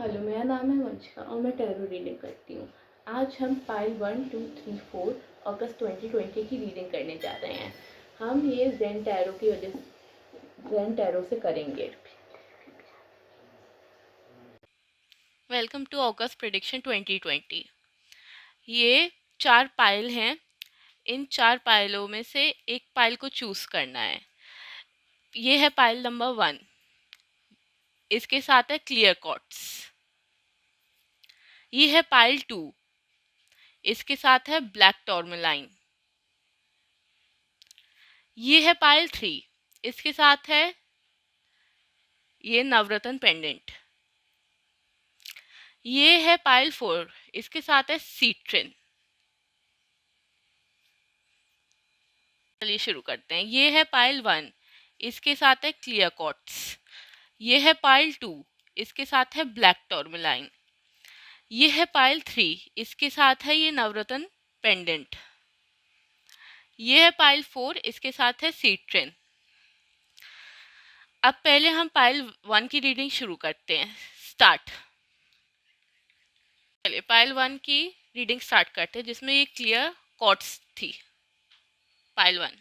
Hello, मेरा नाम है वंशिका और मैं टैरो रीडिंग करती हूँ। आज हम पाइल 1, 2, 3, 4 अगस्त 2020 की रीडिंग करने जा रहे हैं। हम ये ज़ेन टैरो से करेंगे। Welcome to August prediction 2020। ये 4 पाइल हैं। इन 4 पाइलों में से एक पाइल को चूज़ करना है। ये है पाइल नंबर 1। इसके साथ है क्लियर कॉर्ड्स। ये है पाइल 2। इसके साथ है ब्लैक टॉर्मलाइन। ये है पाइल 3। इसके साथ है ये नवरत्न पेंडेंट। ये है पाइल 4। इसके साथ है सीट्रिन। चलिए शुरू करते हैं। ये है पाइल 1। इसके साथ है क्लियर कॉर्ड्स। ये है पाइल 2। इसके साथ है ब्लैक टॉर्मलाइन। ये है पाइल 3। इसके साथ है ये नवरत्न पेंडेंट। ये है पाइल 4। इसके साथ है सीट्रिन। अब पहले हम पाइल 1 की रीडिंग शुरू करते हैं। स्टार्ट। चलिए पाइल 1 की रीडिंग स्टार्ट करते हैं, जिसमें ये क्लियर कॉर्ड्स थी। पाइल 1।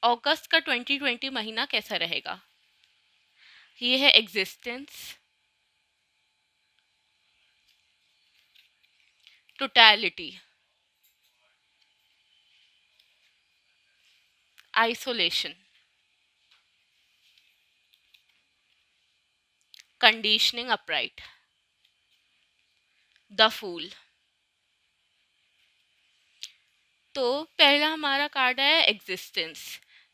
अगस्त का 2020 महीना कैसा रहेगा? ये है existence, totality, isolation, conditioning upright, the fool. तो पहला हमारा कार्ड है एग्जिस्टेंस,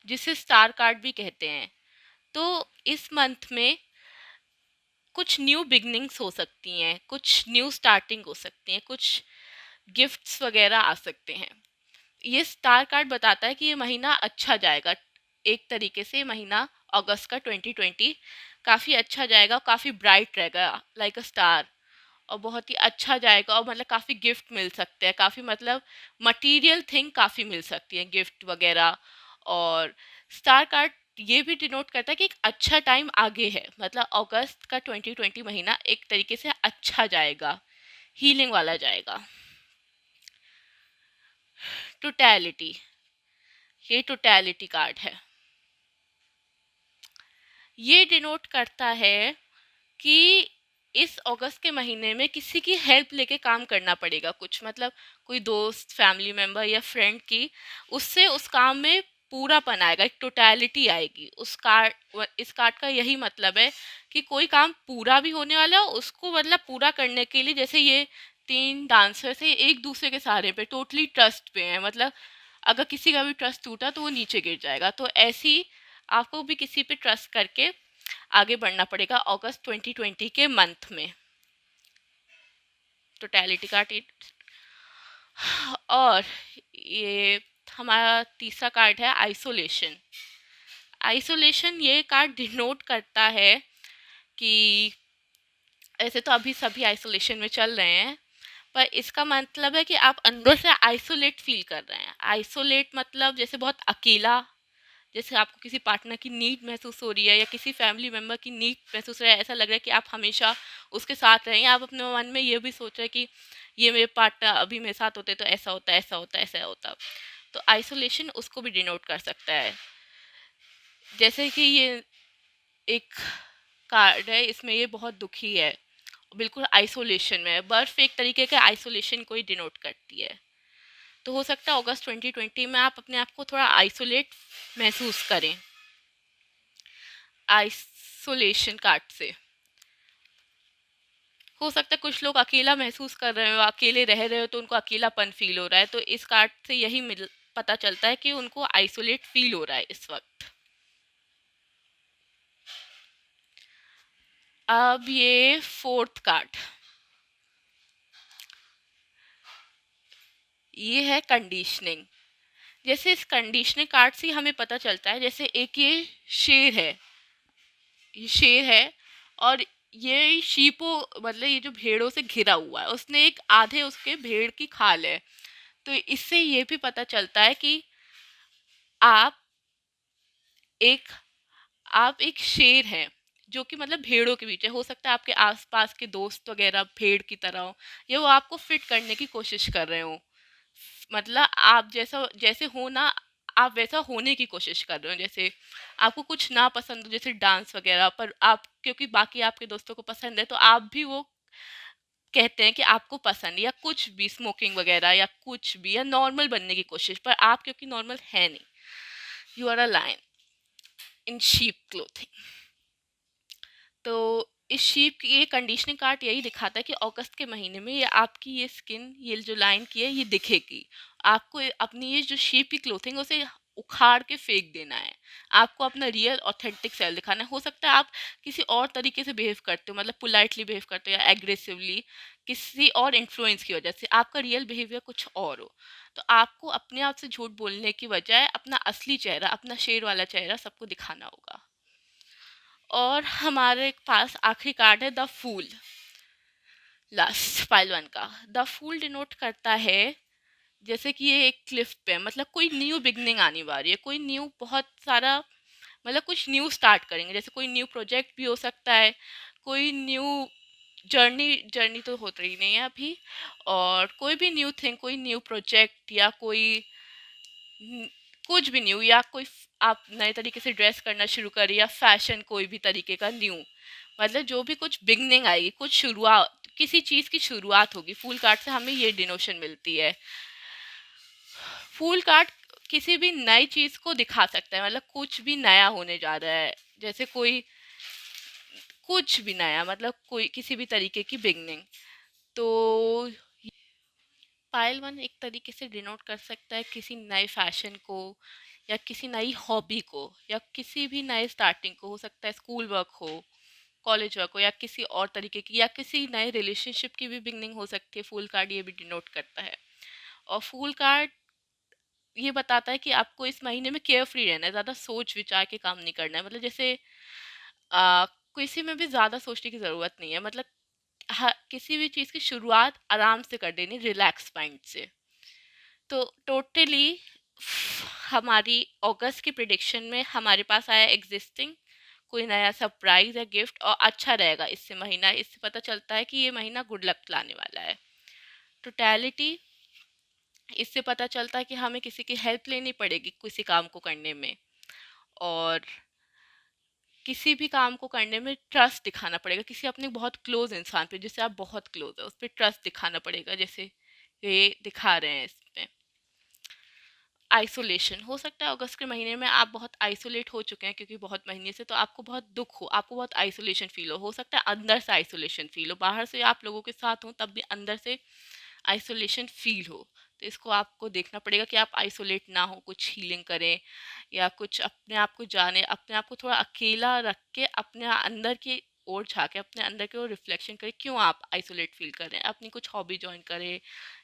जिसे स्टार कार्ड भी कहते हैं। तो इस मंथ में कुछ न्यू बिगनिंग्स हो सकती हैं, कुछ न्यू स्टार्टिंग हो सकती हैं, कुछ गिफ्ट्स वगैरह आ सकते हैं। ये स्टार कार्ड बताता है कि ये महीना अच्छा जाएगा। एक तरीके से महीना अगस्त का 2020 काफ़ी अच्छा जाएगा, काफ़ी ब्राइट रहेगा, लाइक अ स्टार। और बहुत ही अच्छा जाएगा, और मतलब काफ़ी गिफ्ट मिल सकते हैं, काफ़ी मतलब मटेरियल थिंग काफ़ी मिल सकती है, गिफ्ट वगैरह। और स्टार कार्ड ये भी डिनोट करता है कि एक अच्छा टाइम आगे है, मतलब अगस्त का 2020 महीना एक तरीके से अच्छा जाएगा, हीलिंग वाला जाएगा। टोटैलिटी, ये टोटैलिटी कार्ड है। ये डिनोट करता है कि इस अगस्त के महीने में किसी की हेल्प लेके काम करना पड़ेगा, कुछ मतलब कोई दोस्त, फैमिली मेम्बर या फ्रेंड की, उससे उस काम में पूरापन आएगा, एक टोटैलिटी आएगी। इस कार्ड का यही मतलब है कि कोई काम पूरा भी होने वाला है, उसको मतलब पूरा करने के लिए, जैसे ये 3 डांसर से एक दूसरे के सहारे पे टोटली ट्रस्ट पे हैं, मतलब अगर किसी का भी ट्रस्ट टूटा तो वो नीचे गिर जाएगा। तो ऐसी आपको भी किसी पे ट्रस्ट करके आगे बढ़ना पड़ेगा अगस्त 2020 के मंथ में। Totality card. और ये हमारा तीसरा कार्ड है आइसोलेशन। आइसोलेशन ये कार्ड डिनोट करता है कि ऐसे तो अभी सभी आइसोलेशन में चल रहे हैं, पर इसका मतलब है कि आप अंदर से आइसोलेट फील कर रहे हैं। आइसोलेट मतलब जैसे बहुत अकेला, जैसे आपको किसी पार्टनर की नीड महसूस हो रही है, या किसी फैमिली मेम्बर की नीड महसूस हो रहा है। ऐसा लग रहा है कि आप हमेशा उसके साथ रहें, आप अपने मन में ये भी सोच रहे हैं कि ये मेरे पार्टनर अभी मेरे साथ होते तो ऐसा होता, ऐसा होता, ऐसा होता। तो आइसोलेशन उसको भी डिनोट कर सकता है। जैसे कि ये एक कार्ड है, इसमें ये बहुत दुखी है, बिल्कुल आइसोलेशन में है। बर्फ एक तरीके के आइसोलेशन को ही डिनोट करती है। तो हो सकता है अगस्त 2020 में आप अपने आप को थोड़ा आइसोलेट महसूस करें आइसोलेशन कार्ड से। हो सकता है कुछ लोग अकेला महसूस कर रहे हो, अकेले रह रहे हो, तो उनको अकेलापन फील हो रहा है। तो इस कार्ड से यही पता चलता है कि उनको आइसोलेट फील हो रहा है इस वक्त। अब ये फोर्थ कार्ड, ये है कंडीशनिंग। जैसे इस कंडीशनिंग कार्ड से हमें पता चलता है, जैसे एक ये शेर है, ये शेर है, और ये शीपों मतलब ये जो भेड़ों से घिरा हुआ है, उसने एक आधे उसके भेड़ की खाल है। तो इससे ये भी पता चलता है कि आप एक आप एक शेर हैं, जो कि मतलब भेड़ों के बीच है। हो सकता है आपके आसपास के दोस्त वगैरह भेड़ की तरह हो, या वो आपको फिट करने की कोशिश कर रहे हो, मतलब आप जैसा जैसे हो ना, आप वैसा होने की कोशिश कर रहे हो। जैसे आपको कुछ ना पसंद हो, जैसे डांस वगैरह, पर आप क्योंकि बाकी आपके दोस्तों को पसंद है तो आप भी वो कहते हैं कि आपको पसंद, या कुछ भी स्मोकिंग वगैरह या कुछ भी, या नॉर्मल बनने की कोशिश, पर आप क्योंकि नॉर्मल है नहीं, you are a lion in sheep clothing. तो इस शीप की ये कंडीशनिंग कार्ड यही दिखाता है कि अगस्त के महीने में ये आपकी ये स्किन, ये जो लाइन की है, ये दिखेगी आपको। अपनी ये जो शीप की क्लोथिंग है उसे उखाड़ के फेंक देना है। आपको अपना रियल ऑथेंटिक सेल्फ दिखाना है। हो सकता है आप किसी और तरीके से बिहेव करते हो, मतलब पोलाइटली बिहेव करते हो या एग्रेसिवली, किसी और इन्फ्लुएंस की वजह से आपका रियल बिहेवियर कुछ और हो। तो आपको अपने आप से झूठ बोलने की बजाय अपना असली चेहरा, अपना शेर वाला चेहरा सबको दिखाना होगा। और हमारे पास आखिरी कार्ड है the fool, last pile one का। द फूल डिनोट करता है जैसे कि ये एक क्लिफ पे है, मतलब कोई न्यू बिगनिंग आने वाली है, कोई न्यू बहुत सारा, मतलब कुछ न्यू स्टार्ट करेंगे। जैसे कोई न्यू प्रोजेक्ट भी हो सकता है, कोई न्यू जर्नी, जर्नी तो होती ही नहीं है अभी, और कोई भी न्यू थिंग, कोई न्यू प्रोजेक्ट, या कोई न- कुछ भी न्यू, या कोई आप नए तरीके से ड्रेस करना शुरू करिए, या फैशन कोई भी तरीके का न्यू, मतलब जो भी कुछ बिगनिंग आएगी, कुछ शुरुआत, किसी चीज़ की शुरुआत होगी। फूल कार्ड से हमें ये डिनोशन मिलती है। फूल कार्ड किसी भी नई चीज़ को दिखा सकता है, मतलब कुछ भी नया होने जा रहा है, जैसे कोई कुछ भी नया, मतलब कोई किसी भी तरीके की बिगनिंग। तो पायल वन एक तरीके से डिनोट कर सकता है किसी नए फैशन को, या किसी नई हॉबी को, या किसी भी नए स्टार्टिंग को। हो सकता है स्कूल वर्क हो, कॉलेज वर्क हो, या किसी और तरीके की, या किसी नए रिलेशनशिप की भी बिगनिंग हो सकती है। फूल कार्ड ये भी डिनोट करता है। और फूल कार्ड ये बताता है कि आपको इस महीने में केयर फ्री रहना है, ज़्यादा सोच विचार के काम नहीं करना है। मतलब जैसे आ, किसी में भी ज़्यादा सोचने की ज़रूरत नहीं है, मतलब किसी भी चीज़ की शुरुआत आराम से कर देनी, रिलैक्स माइंड से। तो टोटली हमारी अगस्त की प्रिडिक्शन में हमारे पास आया एग्जिस्टिंग, कोई नया सरप्राइज या गिफ्ट, और अच्छा रहेगा इससे महीना। इससे पता चलता है कि ये महीना गुड लक लाने वाला है। टोटैलिटी, इससे पता चलता है कि हमें किसी की हेल्प लेनी पड़ेगी किसी काम को करने में, और किसी भी काम को करने में ट्रस्ट दिखाना पड़ेगा किसी अपने बहुत क्लोज इंसान पे, जिससे आप बहुत क्लोज है, उस पर ट्रस्ट दिखाना पड़ेगा, जैसे ये दिखा रहे हैं इसमें। आइसोलेशन, हो सकता है अगस्त के महीने में आप बहुत आइसोलेट हो चुके हैं क्योंकि बहुत महीने से, तो आपको बहुत दुख हो, आपको बहुत आइसोलेशन फील हो सकता है अंदर से आइसोलेशन फील हो, बाहर से आप लोगों के साथ हो तब भी अंदर से आइसोलेशन फील हो। तो इसको आपको देखना पड़ेगा कि आप आइसोलेट ना हो, कुछ हीलिंग करें, या कुछ अपने आप को जाने, अपने आप को थोड़ा अकेला रख के अपने अंदर की ओर झाके, अपने अंदर की ओर रिफ्लेक्शन करें, क्यों आप आइसोलेट फील कर रहे हैं, अपनी कुछ हॉबी ज्वाइन करें,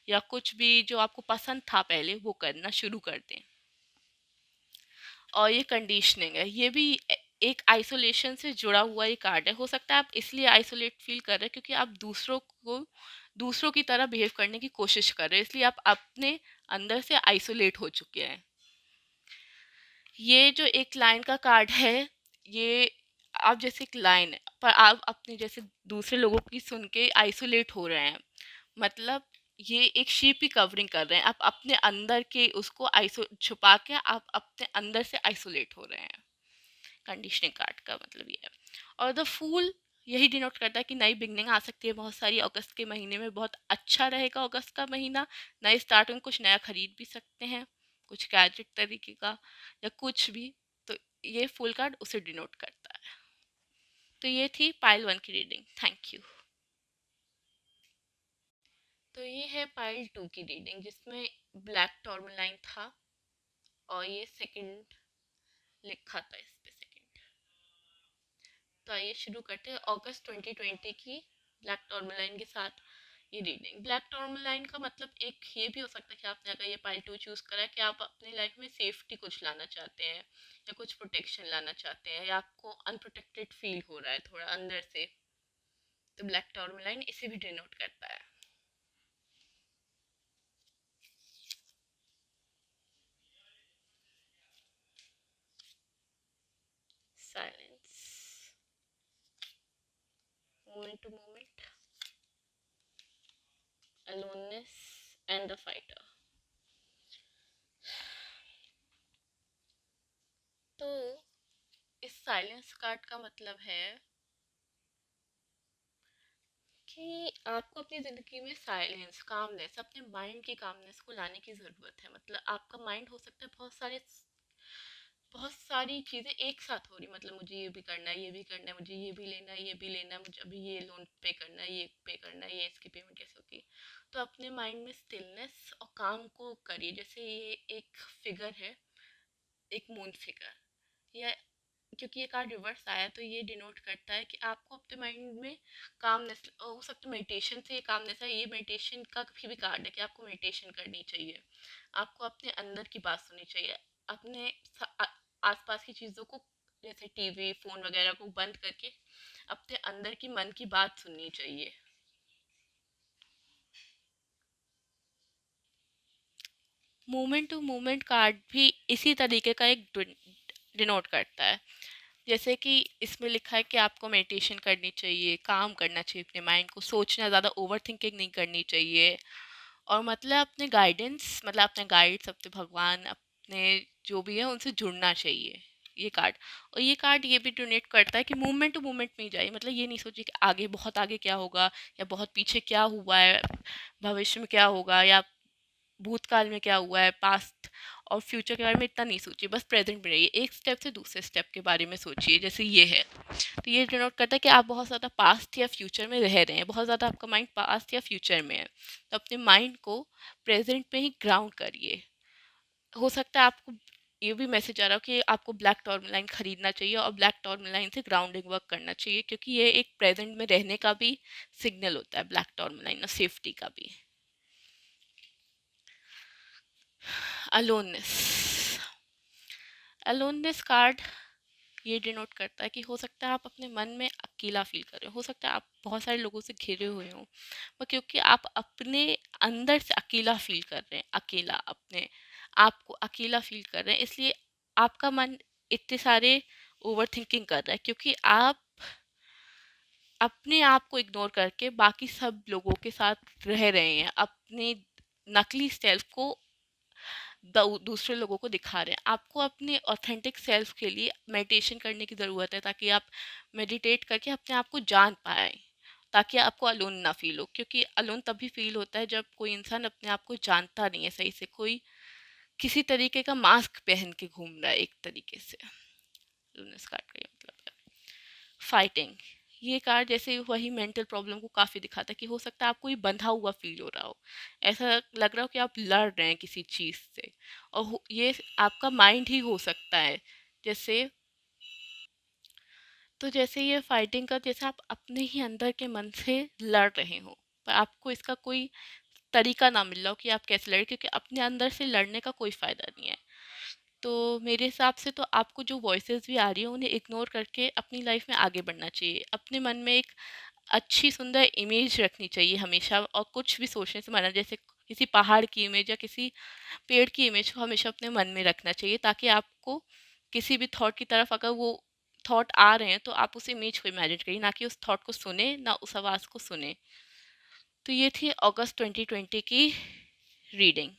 या कुछ भी जो आपको पसंद था पहले वो करना शुरू कर दें। और ये कंडीशनिंग है, ये भी एक आइसोलेशन से जुड़ा हुआ ये कार्ड है। हो सकता है आप इसलिए आइसोलेट फील कर रहे हैं क्योंकि आप दूसरों की तरह बिहेव करने की कोशिश कर रहे हैं, इसलिए आप अपने अंदर से आइसोलेट हो चुके हैं। ये जो एक लाइन का कार्ड है, ये आप जैसे एक लाइन है, पर आप अपने जैसे दूसरे लोगों की सुन के आइसोलेट हो रहे हैं, मतलब ये एक शीप की कवरिंग कर रहे हैं, आप अपने अंदर के उसको आइसो छुपा के आप अपने अंदर से आइसोलेट हो रहे हैं। कंडीशनिंग कार्ड का मतलब ये है। और द फूल यही डिनोट करता है कि नई बिगनिंग आ सकती है बहुत सारी अगस्त के महीने में, बहुत अच्छा रहेगा अगस्त का महीना। नए स्टार्ट में कुछ नया खरीद भी सकते हैं, कुछ गैजेट तरीके का, या कुछ भी। तो ये फूल कार्ड उसे डिनोट करता है। तो ये थी पाइल वन की रीडिंग। Thank you. तो ये है पाइल टू की रीडिंग जिसमें ब्लैक टॉर्मलाइन था, और ये सेकंड लिखा था इस पे सेकंड। तो आइए शुरू करते हैं अगस्त 2020 की ब्लैक टॉर्मलाइन के साथ ये रीडिंग। ब्लैक टॉर्मलाइन का मतलब एक ये भी हो सकता है कि आपने अगर ये पाइल टू चूज करा है कि आप अपनी लाइफ में सेफ्टी कुछ लाना चाहते हैं, या कुछ प्रोटेक्शन लाना चाहते हैं, या आपको अनप्रोटेक्टेड फील हो रहा है थोड़ा अंदर से, तो ब्लैक टॉर्मलाइन इसे भी डिनोट करता है। Silence. Moment to moment, aloneness and the fighter. तो इस साइलेंस कार्ड का मतलब है कि आपको अपनी ज़िंदगी में साइलेंस, कामनेस, अपने माइंड की कामनेस को लाने की ज़रूरत है। मतलब आपका माइंड हो सकता है बहुत सारी चीज़ें एक साथ हो रही, मतलब मुझे ये भी करना है, ये भी करना है, मुझे ये भी लेना है, ये भी लेना है, मुझे अभी ये लोन पे करना है, ये पे करना है, ये इसकी पेमेंट कैसे होगी। तो अपने माइंड में स्टिलनेस और काम को करिए। जैसे ये एक फिगर है, एक मून फिगर, या क्योंकि ये कार्ड रिवर्स आया तो ये डिनोट करता है कि आपको अपने माइंड में कामनेस हो सकता है। मेडिटेशन से ये कामनेस है, ये मेडिटेशन का भी कार्ड है कि आपको मेडिटेशन करनी चाहिए, आपको अपने अंदर की बात सुननी चाहिए, अपने आसपास की चीज़ों को, जैसे टीवी फोन वगैरह को बंद करके अपने अंदर की मन की बात सुननी चाहिए। मोमेंट टू मोमेंट कार्ड भी इसी तरीके का एक डिनोट करता है। जैसे कि इसमें लिखा है कि आपको मेडिटेशन करनी चाहिए, काम करना चाहिए, अपने माइंड को सोचना, ज़्यादा ओवर थिंकिंग नहीं करनी चाहिए। और मतलब अपने गाइडेंस, मतलब अपने गाइड्स, अपने भगवान, अपने जो भी है उनसे जुड़ना चाहिए, ये कार्ड। और ये कार्ड ये भी डोनेट करता है कि मूवमेंट टू मूवमेंट में ही जाइए। मतलब ये नहीं सोचिए कि आगे, बहुत आगे क्या होगा, या बहुत पीछे क्या हुआ है, भविष्य में क्या होगा, या भूतकाल में क्या हुआ है, पास्ट और फ्यूचर के बारे में इतना नहीं सोचिए। बस प्रेजेंट में रहिए, एक स्टेप से दूसरे स्टेप के बारे में सोचिए। जैसे ये है, तो ये डिनोट करता है कि आप बहुत ज़्यादा पास्ट या फ्यूचर में रह रहे हैं, बहुत ज़्यादा आपका माइंड पास्ट या फ्यूचर में है। तो अपने माइंड को प्रेजेंट में ही ग्राउंड करिए। हो सकता है आपको ये भी मैसेज आ रहा हो कि आपको ब्लैक टॉर्मलाइन खरीदना चाहिए और ब्लैक टॉर्मलाइन से ग्राउंडिंग वर्क करना चाहिए, क्योंकि ये एक प्रेजेंट में रहने का भी सिग्नल होता है, ब्लैक टॉर्मलाइन, और सेफ्टी का भी। अलोननेस, अलोननेस कार्ड ये डिनोट करता है कि हो सकता है आप अपने मन में अकेला फील कर रहे हो सकता है आप बहुत सारे लोगों से घिरे हुए हो, पर क्योंकि आप अपने अंदर से अकेला फील कर रहे हैं, अकेला अपने आप को अकेला फील कर रहे हैं, इसलिए आपका मन इतने सारे ओवर थिंकिंग कर रहा है, क्योंकि आप अपने आप को इग्नोर करके बाकी सब लोगों के साथ रह रहे हैं, अपने नकली सेल्फ को दूसरे लोगों को दिखा रहे हैं। आपको अपने ऑथेंटिक सेल्फ के लिए मेडिटेशन करने की ज़रूरत है, ताकि आप मेडिटेट करके अपने आप को जान पाए, ताकि आपको अलोन ना फील हो। क्योंकि अलोन तभी फील होता है जब कोई इंसान अपने आप को जानता नहीं है सही से, कोई किसी तरीके का मास्क पहन के घूम रहा है एक तरीके से। लूनस कार्ड का ये मतलब है। फाइटिंग, ये कार्ड जैसे वही मेंटल प्रॉब्लम को काफ़ी दिखाता है कि हो सकता है आपको ये बंधा हुआ फील हो रहा हो, ऐसा लग रहा हो कि आप लड़ रहे हैं किसी चीज़ से, और ये आपका माइंड ही हो सकता है। जैसे, तो जैसे ये फाइटिंग का, जैसे आप अपने ही अंदर के मन से लड़ रहे हो, पर आपको इसका कोई तरीका ना मिल रहा हो कि आप कैसे लड़े, क्योंकि अपने अंदर से लड़ने का कोई फ़ायदा नहीं है। तो मेरे हिसाब से तो आपको जो वॉइसेस भी आ रही हैं उन्हें इग्नोर करके अपनी लाइफ में आगे बढ़ना चाहिए। अपने मन में एक अच्छी सुंदर इमेज रखनी चाहिए हमेशा, और कुछ भी सोचने से मना, जैसे किसी पहाड़ की इमेज या किसी पेड़ की इमेज को हमेशा अपने मन में रखना चाहिए, ताकि आपको किसी भी थॉट की तरफ अगर वो थॉट आ रहे हैं तो आप उस इमेज को इमेजिन करिए, ना कि उस थॉट को सुने, ना उस आवाज़ को सुने। तो ये थी अगस्त 2020 की reading.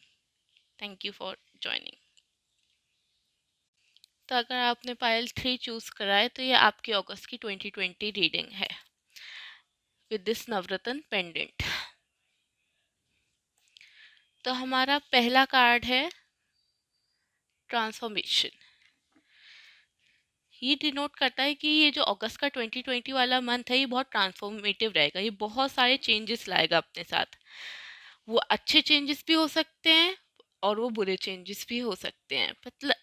Thank you for joining. तो अगर आपने पायल 3 चूज़ करा है तो ये आपकी अगस्त की 2020 रीडिंग है विद दिस नवरत्न पेंडेंट। तो हमारा पहला कार्ड है ट्रांसफॉर्मेशन। ये डिनोट करता है कि ये जो अगस्त का 2020 वाला मंथ है ये बहुत ट्रांसफॉर्मेटिव रहेगा, ये बहुत सारे चेंजेस लाएगा अपने साथ। वो अच्छे चेंजेस भी हो सकते हैं और वो बुरे चेंजेस भी हो सकते हैं,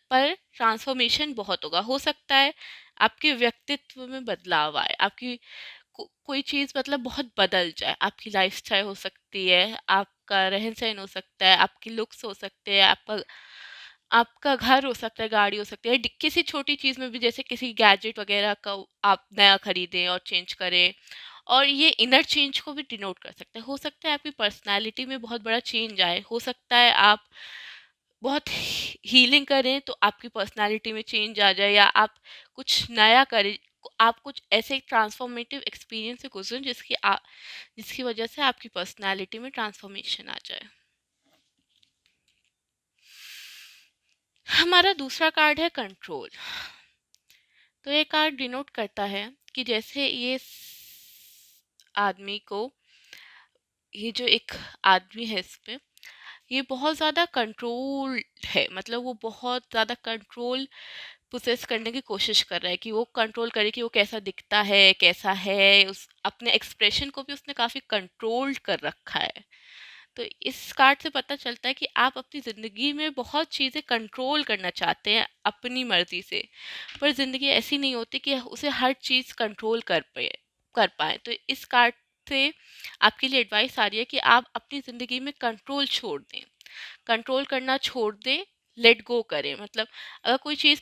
पर ट्रांसफॉर्मेशन बहुत होगा। हो सकता है आपके व्यक्तित्व में बदलाव आए, आपकी कोई चीज़ मतलब बहुत बदल जाए, आपकी लाइफस्टाइल हो सकती है, आपका रहन सहन हो सकता है, आपकी लुक्स हो सकते हैं, आपका आपका घर हो सकता है, गाड़ी हो सकती है, किसी छोटी चीज़ में भी, जैसे किसी गैजेट वगैरह का आप नया खरीदें और चेंज करें। और ये इनर चेंज को भी डिनोट कर सकते हैं। हो सकता है आपकी पर्सनालिटी में बहुत बड़ा चेंज आए, हो सकता है आप बहुत हीलिंग करें तो आपकी पर्सनालिटी में चेंज आ जाए, या आप कुछ नया करें, आप कुछ ऐसे ट्रांसफॉर्मेटिव एक्सपीरियंस से गुजरें जिसकी वजह से आपकी पर्सनालिटी में ट्रांसफॉर्मेशन आ जाए। हमारा दूसरा कार्ड है कंट्रोल। तो ये कार्ड डिनोट करता है कि जैसे आदमी को, ये जो एक आदमी है इसमें, ये बहुत ज़्यादा कंट्रोल है, मतलब वो बहुत ज़्यादा कंट्रोल पोसेस करने की कोशिश कर रहा है कि वो कंट्रोल करे कि वो कैसा दिखता है, कैसा है, उस अपने एक्सप्रेशन को भी उसने काफ़ी कंट्रोल्ड कर रखा है। तो इस कार्ड से पता चलता है कि आप अपनी ज़िंदगी में बहुत चीज़ें कंट्रोल करना चाहते हैं अपनी मर्ज़ी से, पर ज़िंदगी ऐसी नहीं होती कि उसे हर चीज़ कंट्रोल कर पाए। तो इस कार्ड से आपके लिए एडवाइस आ रही है कि आप अपनी ज़िंदगी में कंट्रोल छोड़ दें, कंट्रोल करना छोड़ दें, लेट गो करें। मतलब अगर कोई चीज़,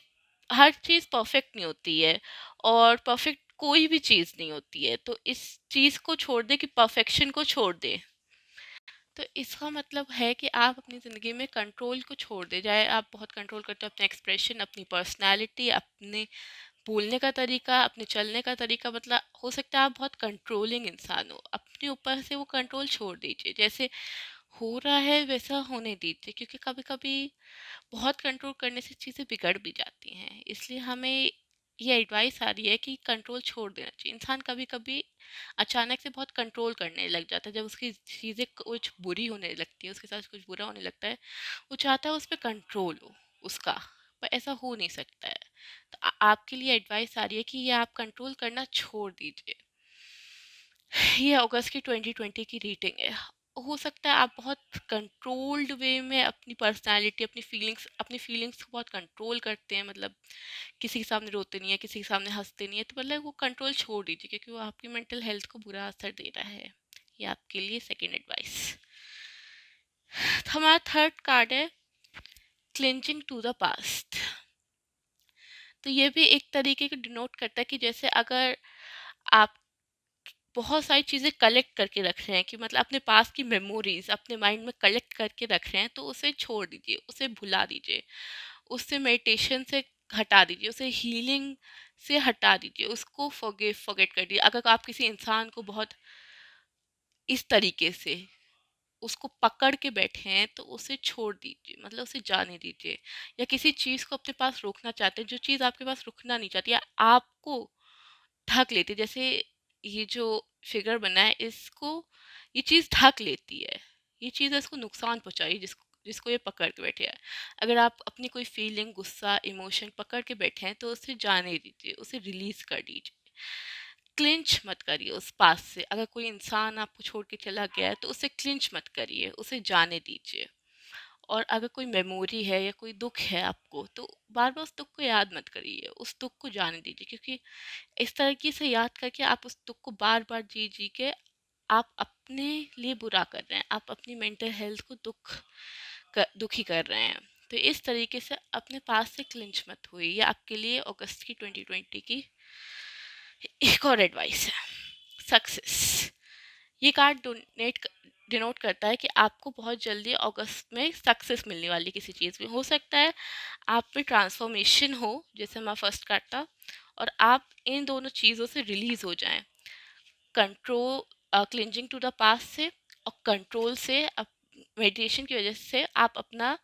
हर चीज़ परफेक्ट नहीं होती है, और परफेक्ट कोई भी चीज़ नहीं होती है, तो इस चीज़ को छोड़ दें कि परफेक्शन को छोड़ दें। तो इसका मतलब है कि आप अपनी ज़िंदगी में कंट्रोल को छोड़ दें। चाहे आप बहुत कंट्रोल करते हो अपने एक्सप्रेशन, अपनी पर्सनैलिटी, अपने बोलने का तरीका, अपने चलने का तरीका, मतलब हो सकता है आप बहुत कंट्रोलिंग इंसान हो, अपने ऊपर से वो कंट्रोल छोड़ दीजिए। जैसे हो रहा है वैसा होने दीजिए, क्योंकि कभी कभी बहुत कंट्रोल करने से चीज़ें बिगड़ भी जाती हैं। इसलिए हमें ये एडवाइस आ रही है कि कंट्रोल छोड़ देना चाहिए। इंसान कभी कभी अचानक से बहुत कंट्रोल करने लग जाता है, जब उसकी चीज़ें कुछ बुरी होने लगती है, उसके साथ कुछ बुरा होने लगता है, वो चाहता है उस पर कंट्रोल हो उसका, पर ऐसा हो नहीं सकता है। तो आपके लिए एडवाइस आ रही है कि ये आप कंट्रोल करना छोड़ दीजिए। ये अगस्त की 2020 की रीडिंग है। हो सकता है आप बहुत कंट्रोल्ड वे में अपनी पर्सनालिटी, अपनी फीलिंग्स को बहुत कंट्रोल करते हैं, मतलब किसी के सामने रोते नहीं है, किसी के सामने हंसते नहीं है, तो मतलब वो कंट्रोल छोड़ दीजिए, क्योंकि वो आपकी मेंटल हेल्थ को बुरा असर दे रहा है। ये आपके लिए सेकेंड एडवाइस। हमारा थर्ड कार्ड है क्लिंचिंग टू द पास्ट। तो ये भी एक तरीके को डिनोट करता है कि जैसे अगर आप बहुत सारी चीज़ें कलेक्ट करके रख रहे हैं, कि मतलब अपने पास की मेमोरीज अपने माइंड में कलेक्ट करके रख रहे हैं, तो उसे छोड़ दीजिए, उसे भुला दीजिए, उससे मेडिटेशन से हटा दीजिए, उसे हीलिंग से हटा दीजिए, उसको फॉरगेट कर दीजिए। अगर आप किसी इंसान को बहुत इस तरीके से उसको पकड़ के बैठे हैं, तो उसे छोड़ दीजिए, मतलब उसे जाने दीजिए। या किसी चीज़ को अपने पास रोकना चाहते हैं, जो चीज़ आपके पास रुकना नहीं चाहती, या आपको ढक लेती है, जैसे ये जो फिगर बना है, इसको ये चीज़ ढक लेती है, ये चीज़ इसको नुकसान पहुंचाई, जिसको जिसको ये पकड़ के बैठे हैं। अगर आप अपनी कोई फीलिंग, गुस्सा, इमोशन पकड़ के बैठे हैं, तो उसे जाने दीजिए, उसे रिलीज कर दीजिए। क्लिंच मत करिए उस पास से। अगर कोई इंसान आपको छोड़ के चला गया है, तो उसे क्लिंच मत करिए, उसे जाने दीजिए। और अगर कोई मेमोरी है या कोई दुख है आपको, तो बार बार उस दुख को याद मत करिए, उस दुख को जाने दीजिए, क्योंकि इस तरीके से याद करके आप उस दुख को बार बार जी जी के आप अपने लिए बुरा कर रहे हैं, आप अपनी मेंटल हेल्थ को दुखी कर रहे हैं। तो इस तरीके से अपने पास से क्लिंच मत हुई। ये आपके लिए अगस्त की 2020 की एक और एडवाइस है। सक्सेस। ये कार्ड डिनोट करता है कि आपको बहुत जल्दी अगस्त में सक्सेस मिलने वाली किसी चीज़ में। हो सकता है आप में ट्रांसफॉर्मेशन हो, जैसे हमारा फर्स्ट कार्ड था, और आप इन दोनों चीज़ों से रिलीज हो जाएं, control, clinging to the past से, और कंट्रोल से, मेडिटेशन की वजह से आप अपना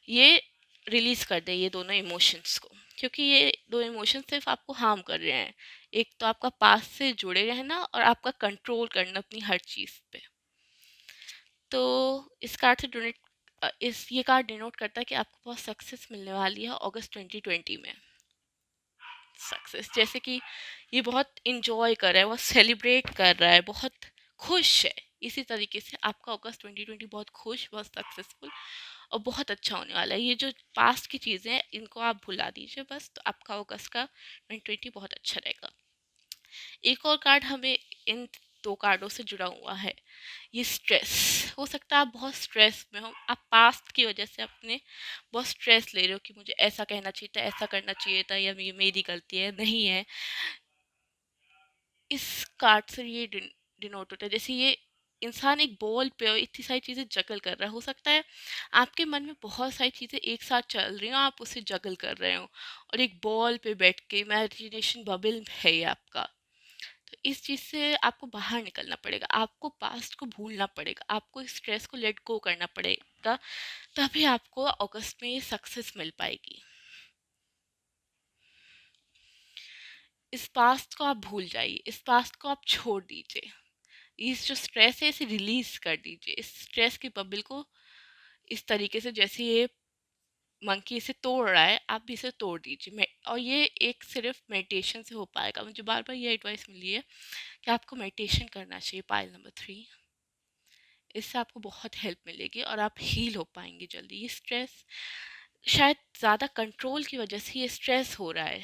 ये रिलीज कर दें, ये दोनों इमोशंस को, क्योंकि ये दो इमोशंस सिर्फ आपको हार्म कर रहे हैं। एक तो आपका पास्ट से जुड़े रहना, और आपका कंट्रोल करना अपनी हर चीज़ पे। तो इस कार्ड से इस ये कार्ड डिनोट करता है कि आपको बहुत सक्सेस मिलने वाली है अगस्त 2020 में। सक्सेस जैसे कि ये बहुत इंजॉय कर रहा है, बहुत सेलिब्रेट कर रहा है, बहुत खुश है। इसी तरीके से आपका अगस्त 2020 बहुत खुश, बहुत सक्सेसफुल और बहुत अच्छा होने वाला है। ये जो पास्ट की चीज़ें हैं, इनको आप भुला दीजिए बस, तो आपका अगस्त का 2020 बहुत अच्छा रहेगा। एक और कार्ड हमें इन दो कार्डों से जुड़ा हुआ है, ये स्ट्रेस। हो सकता है आप बहुत स्ट्रेस में हो, आप पास्ट की वजह से अपने बहुत स्ट्रेस ले रहे हो कि मुझे ऐसा कहना चाहिए था, ऐसा करना चाहिए था, या ये मेरी गलती है, नहीं है। इस कार्ड से ये डिनोट होता है, जैसे ये इंसान एक बॉल पे इतनी सारी चीज़ें जगल कर रहा है। हो सकता है आपके मन में बहुत सारी चीज़ें एक साथ चल रही हो, आप उसे जगल कर रहे हो और एक बॉल पे बैठ के इमेजिनेशन बबल है ये आपका। तो इस चीज़ से आपको बाहर निकलना पड़ेगा, आपको पास्ट को भूलना पड़ेगा, आपको इस स्ट्रेस को लेट गो करना पड़ेगा, तभी आपको अगस्त में ये सक्सेस मिल पाएगी। इस पास्ट को आप भूल जाइए, इस पास्ट को आप छोड़ दीजिए, इस जो स्ट्रेस है इसे रिलीज कर दीजिए, इस स्ट्रेस की बबल को इस तरीके से जैसे ये मंकी इसे तोड़ रहा है आप भी इसे तोड़ दीजिए। और ये एक सिर्फ मेडिटेशन से हो पाएगा। मुझे बार बार ये एडवाइस मिली है कि आपको मेडिटेशन करना चाहिए। पाइल नंबर 3, इससे आपको बहुत हेल्प मिलेगी और आप हील हो पाएंगे जल्दी। ये स्ट्रेस शायद ज़्यादा कंट्रोल की वजह से ये स्ट्रेस हो रहा है,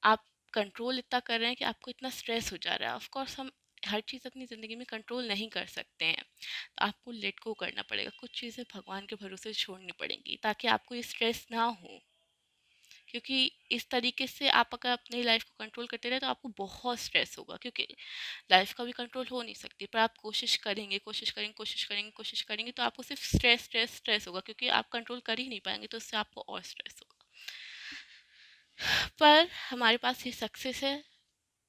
आप कंट्रोल इतना कर रहे हैं कि आपको इतना स्ट्रेस हो जा रहा है। ऑफ कोर्स हम हर चीज़ अपनी ज़िंदगी में कंट्रोल नहीं कर सकते हैं, तो आपको लेट गो करना पड़ेगा, कुछ चीज़ें भगवान के भरोसे छोड़नी पड़ेंगी ताकि आपको ये स्ट्रेस ना हो। क्योंकि इस तरीके से आप अगर अपनी लाइफ को कंट्रोल करते रहे तो आपको बहुत स्ट्रेस होगा, क्योंकि लाइफ का भी कंट्रोल हो नहीं सकती, पर आप कोशिश करेंगे कोशिश करेंगे कोशिश करेंगे कोशिश करेंगे तो आपको सिर्फ स्ट्रेस स्ट्रेस स्ट्रेस होगा, क्योंकि आप कंट्रोल कर ही नहीं पाएंगे तो उससे आपको और स्ट्रेस होगा। पर हमारे पास ये सक्सेस है,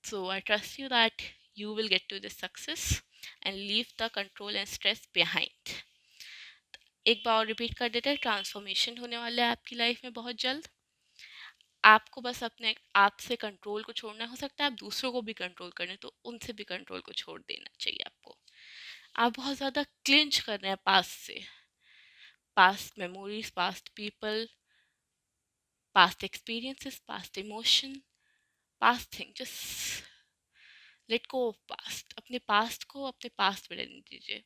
so I trust you that you will get to this success and leave the control and stress behind. एक बार और रिपीट कर देते हैं, ट्रांसफॉर्मेशन होने वाला है आपकी लाइफ में बहुत जल्द। आपको बस अपने आप से कंट्रोल को छोड़ना, हो सकता है आप दूसरों को भी कंट्रोल करें तो उनसे भी कंट्रोल को छोड़ देना चाहिए आपको। आप बहुत ज़्यादा क्लिंच कर रहे हैं पास्ट से, past memories, past people, past experiences, past emotion, past thing. Just let go of past, अपने पास्ट को अपने पास्ट में रहने दीजिए,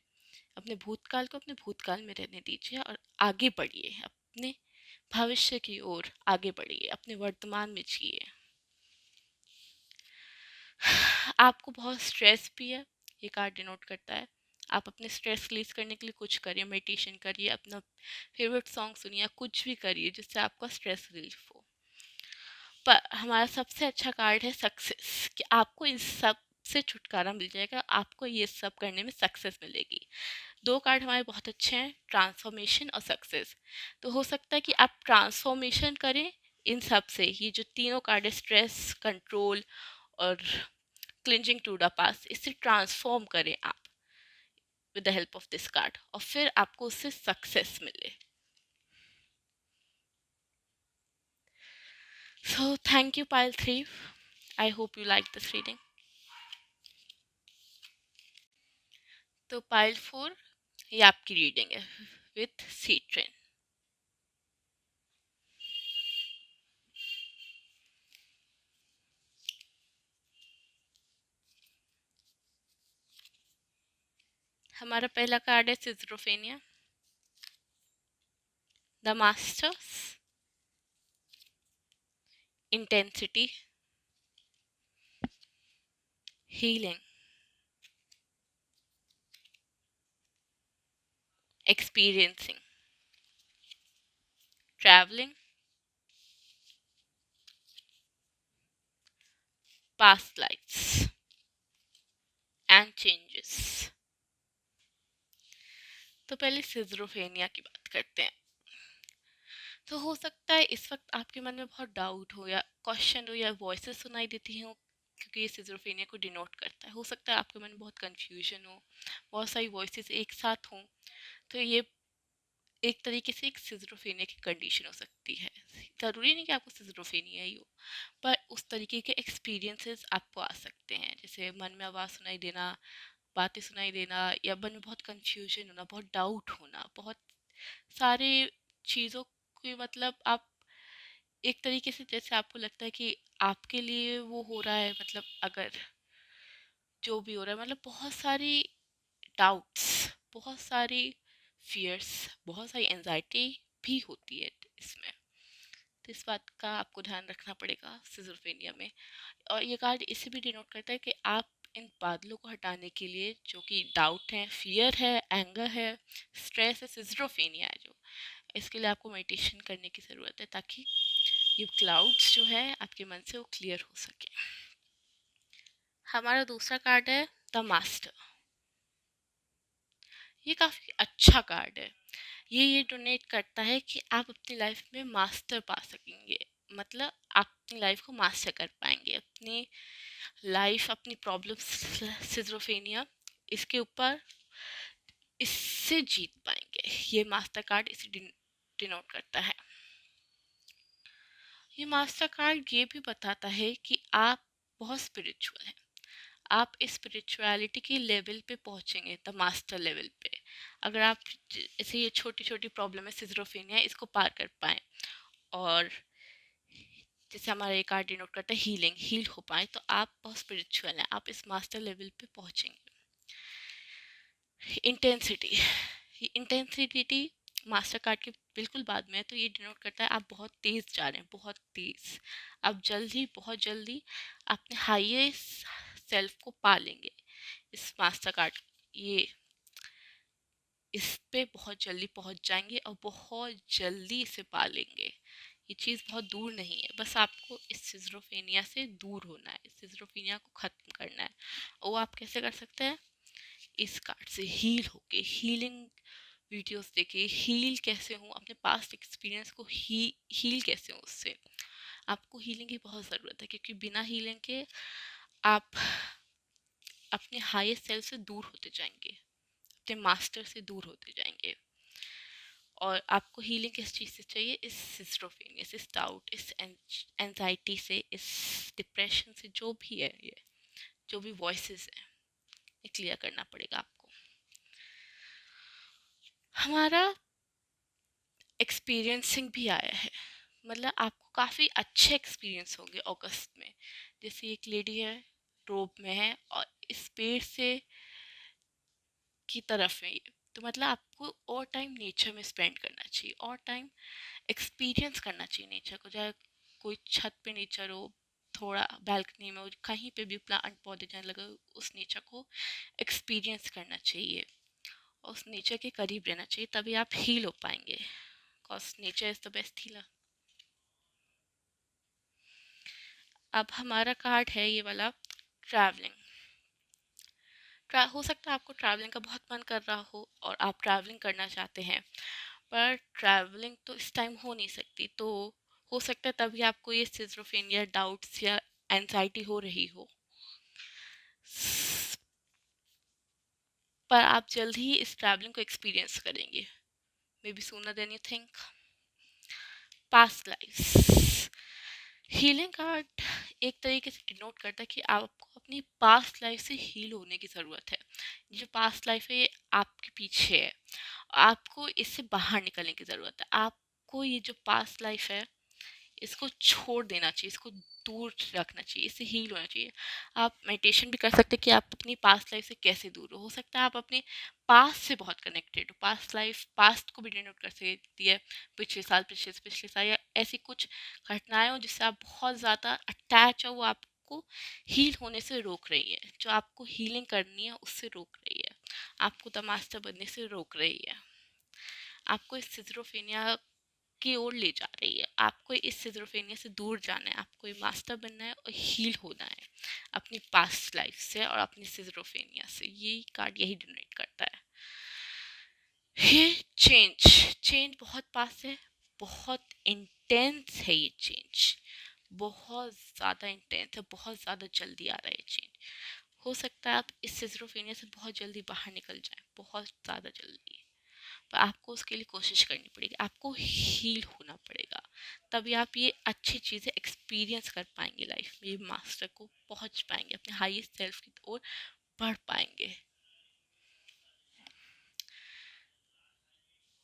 अपने भूतकाल को अपने भूतकाल में रहने दीजिए और आगे बढ़िए, अपने भविष्य की ओर आगे बढ़िए, अपने वर्तमान में जिए। आपको बहुत स्ट्रेस भी है, ये कार्ड डिनोट करता है। आप अपने स्ट्रेस रिलीज करने के लिए कुछ करिए, मेडिटेशन करिए, अपना फेवरेट सॉन्ग सुनिए, कुछ भी करिए जिससे आपका स्ट्रेस रिलीफ हो। पर हमारा सबसे अच्छा कार्ड है सक्सेस, कि आपको इन सब से छुटकारा मिल जाएगा, आपको ये सब करने में सक्सेस मिलेगी। दो कार्ड हमारे बहुत अच्छे हैं, ट्रांसफॉर्मेशन और सक्सेस। तो हो सकता है कि आप ट्रांसफॉर्मेशन करें इन सब से, ये जो तीनों कार्ड है, स्ट्रेस, कंट्रोल और क्लिंजिंग टू द पास्ट, इसे ट्रांसफॉर्म करें आप with the help of this card, और फिर आपको उससे सक्सेस मिले। So thank you pile 3, I hope you like this reading. तो पाइल 4, ये आपकी रीडिंग है विथ सी ट्रेन। हमारा पहला कार्ड है schizophrenia, the masters, intensity, healing, experiencing, traveling, past lives and changes। तो पहले सिजोफ्रेनिया की बात करते हैं। तो हो सकता है इस वक्त आपके मन में बहुत डाउट हो या क्वेश्चन हो या वॉइसेस सुनाई देती हो, क्योंकि ये सिजोफ्रेनिया को डिनोट करता है। हो सकता है आपके मन में बहुत कंफ्यूजन हो, बहुत सारी वॉइसेस एक साथ हों, तो ये एक तरीके से एक सिजोफ्रेनिया की कंडीशन हो सकती है। ज़रूरी नहीं कि आपको सिजोफ्रेनिया ही हो, पर उस तरीके के एक्सपीरियंसेस आपको आ सकते हैं, जैसे मन में आवाज़ सुनाई देना, बातें सुनाई देना, या मन में बहुत कंफ्यूजन होना, बहुत डाउट होना, बहुत सारे चीज़ों की, मतलब आप एक तरीके से जैसे आपको लगता है कि आपके लिए वो हो रहा है, मतलब अगर जो भी हो रहा है, मतलब बहुत सारी डाउट्स, बहुत सारी फियर्स, बहुत सारी एंजाइटी भी होती है इसमें। तो इस बात का आपको ध्यान रखना पड़ेगा सिजोफ्रेनिया में। और ये कार्ड इसे भी डिनोट करता है कि आप इन बादलों को हटाने के लिए, जो कि डाउट है, फियर है, एंगर है, स्ट्रेस है, सिजोफ्रेनिया है जो, इसके लिए आपको मेडिटेशन करने की ज़रूरत है, ताकि ये क्लाउड्स जो है आपके मन से वो क्लियर हो सके। हमारा दूसरा कार्ड है द मास्टर, ये काफ़ी अच्छा कार्ड है। ये डोनेट करता है कि आप अपनी लाइफ में मास्टर पा सकेंगे, मतलब आप अपनी लाइफ को मास्टर कर पाएंगे, अपनी लाइफ, अपनी प्रॉब्लम्स, सिजोफ्रेनिया, इसके ऊपर, इससे जीत पाएंगे। ये मास्टर कार्ड इसे डिनोट करता है। ये मास्टर कार्ड ये भी बताता है कि आप बहुत स्पिरिचुअल हैं। आप इस स्पिरिचुअलिटी के लेवल पे पहुंचेंगे, द मास्टर लेवल पे, अगर आप ऐसे ये छोटी छोटी प्रॉब्लम है, सिजोफ्रेनिया, इसको पार कर पाए, और जैसे हमारा ये कार्ड डिनोट करता है हीलिंग, हील हो पाए, तो आप बहुत स्पिरिचुअल हैं, आप इस मास्टर लेवल पे पहुंचेंगे। इंटेंसिटी, ये इंटेंसिटी मास्टर कार्ड के बिल्कुल बाद में है, तो ये डिनोट करता है आप बहुत तेज़ जा रहे हैं, बहुत तेज़, आप जल्दी, बहुत जल्दी अपने हाईएस्ट सेल्फ को पा लेंगे। इस मास्टर कार्ड, ये इस पे बहुत जल्दी पहुंच जाएंगे और बहुत जल्दी इसे पा लेंगे। ये चीज़ बहुत दूर नहीं है, बस आपको इस सिजोफ्रेनिया से दूर होना है, इस सिजोफ्रेनिया को ख़त्म करना है। और वो आप कैसे कर सकते हैं? इस कार्ड से हील होके, हीलिंग वीडियोस देखे, हील कैसे हूँ, अपने पास्ट एक्सपीरियंस को हील कैसे हूँ उससे। आपको हीलिंग की बहुत ज़रूरत है, क्योंकि बिना हीलिंग के आप अपने हाईएस्ट सेल्फ से दूर होते जाएंगे, अपने मास्टर से दूर होते जाएंगे। और आपको हीलिंग किस चीज़ से चाहिए? इस सिस्ट्रोफेनिया से, इस डाउट, इस एंजाइटी से, इस डिप्रेशन से, जो भी है, ये जो भी वॉइसेस हैं, ये क्लियर करना पड़ेगा आपको। हमारा एक्सपीरियंसिंग भी आया है, मतलब आपको काफ़ी अच्छे एक्सपीरियंस होंगे अगस्त में। जैसे एक लेडी है, रोब में है, और इस पेड़ से की तरफ है ये, तो मतलब आपको और टाइम नेचर में स्पेंड करना चाहिए, और टाइम एक्सपीरियंस करना चाहिए नेचर को, चाहे कोई छत पे नेचर हो, थोड़ा बैल्कनी में हो, कहीं पे भी प्लांट पौधे जाने लगे, उस नेचर को एक्सपीरियंस करना चाहिए, और उस नेचर के करीब रहना चाहिए, तभी आप हील हो पाएंगे, because nature is the best healer. अब हमारा कार्ड है ये वाला, ट्रैवलिंग। हो सकता है आपको ट्रैवलिंग का बहुत मन कर रहा हो और आप ट्रैवलिंग करना चाहते हैं, पर ट्रैवलिंग तो इस टाइम हो नहीं सकती, तो हो सकता है तभी आपको ये सिजोफ्रेनिया, डाउट्स या एंजाइटी हो रही हो, पर आप जल्द ही इस ट्रैवलिंग को एक्सपीरियंस करेंगे, may be sooner than you think. Past life, healing card एक तरीके से डिनोट करता है कि आपको अपनी पास्ट लाइफ से हील होने की ज़रूरत है। जो पास्ट लाइफ है ये आपके पीछे है, आपको इससे बाहर निकलने की ज़रूरत है। आपको ये जो पास्ट लाइफ है इसको छोड़ देना चाहिए, इसको दूर रखना चाहिए, इससे हील होना चाहिए। आप मेडिटेशन भी कर सकते हैं कि आप अपनी पास्ट लाइफ से कैसे दूर हो सकता है आप अपने पास्ट से बहुत कनेक्टेड हो, पास्ट लाइफ, पास्ट को भी डिनोट कर सकती है, पिछले साल, पिछले से पिछले साल, या ऐसी कुछ घटनाएं हो जिससे आप बहुत ज़्यादा अटैच हो, वो आपको हील होने से रोक रही है, जो आपको हीलिंग करनी है उससे रोक रही है, आपको द मास्टर बनने से रोक रही है, आपको इस सिजोफ्रेनिया की ओर ले जा रही है, आपको इस सिजोफ्रेनिया से दूर जाना है, आपको ये मास्टर बनना है और हील होना है अपनी पास्ट लाइफ से और अपनी सिजोफ्रेनिया से। ये कार्ड यही डिनोट करता है। ये चेंज, चेंज बहुत पास है, बहुत इंटेंस है ये चेंज, बहुत ज़्यादा इंटेंस है, बहुत ज़्यादा जल्दी आ रहा है चेंज। हो सकता है आप इस सिजोफ्रेनिया से बहुत जल्दी बाहर निकल जाएं, बहुत ज़्यादा जल्दी, पर आपको उसके लिए कोशिश करनी पड़ेगी, आपको हील होना पड़ेगा, तभी आप ये अच्छी चीज़ें एक्सपीरियंस कर पाएंगे लाइफ में, ये मास्टर को पहुंच पाएंगे, अपने हाईएस्ट सेल्फ की ओर बढ़ पाएंगे।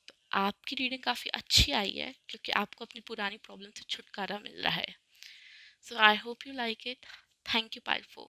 तो आपकी रीडिंग काफ़ी अच्छी आई है, क्योंकि आपको अपनी पुरानी प्रॉब्लम से छुटकारा मिल रहा है। So I hope you like it. Thank you pile for